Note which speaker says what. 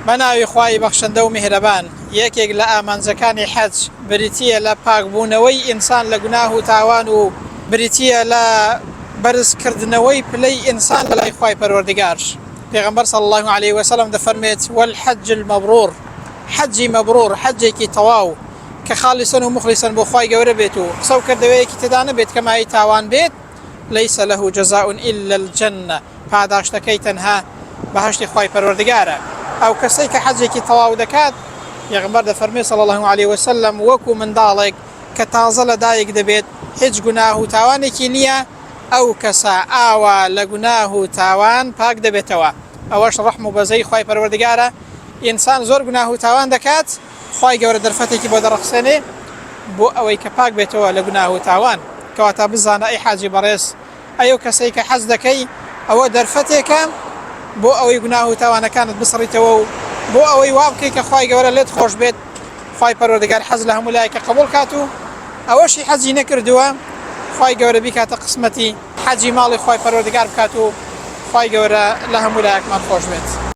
Speaker 1: بەناوی خوای بەخشەندە و میهرەبان، یەکێک لە ئامانجەکانی حەج بریتیە لە پاکبوونەوەی ئینسان لە گوناه و تاوان و بریتیە لە بەرزکردنەوەی پلەی ئینسان بەلای خوای پەروەردگار. پێغەمبەر صلی الله عليه وسلم دەفەرمێت والحج المەبرور، حەجی مەبرور، حەجێکی تەواو کە خاڵیسەن و مخلیسەن بۆ خوای گەورە بێت و قسە و کردەوەیەکی تێدا نەبێت کە مای تاوان بێت، لەیسە لەه جەزاء إلا الجنة، پاداشتەکەی تەنها بەهەشتی خوای پەروەردگارە. ئەو کەسەی کە حەجێکی تەواو دەکات، پێغەمبەر دەفەرمێت صلی الله عليه وسلم وەکو منداڵێک کە تازە لەدایک دەبێت، هیچ گوناه و تاوانێکی نییە، ئەو کەسە ئاوا لە گوناه و تاوان پاک دەبێتەوە. ئەوەش ڕەحم و بەزەی خوای پەروەردگارە. ئینسان زۆر گوناه و تاوان دەکات، خوای گەورە دەرفەتێکی بۆ دەڕەخسێنێ بۆ ئەوەی کە پاک بێتەوە لە گوناه و تاوان. کەواتە بزانە ئەی حاجی بەڕێز، ئەو کەسەی کە حەج دەکەی، ئەوە دەرفەتێکە بۆ ئەوەی گوناه و تاوانەکانت بسڕیتەوە و بۆ ئەوەی وا بکەی کە خوای گەورە لێت خۆش بێت، خوای پەروەردگار حەز لە هەموو لایەکە قبوڵ کات و ئەوەشی حەجی نەکردووە خوای گەورە بیکاتە قسمەتی حەجی ماڵی خوای پەروەردگار بکات و خوای گەورە لە هەموو لایەکمان خۆش بێت.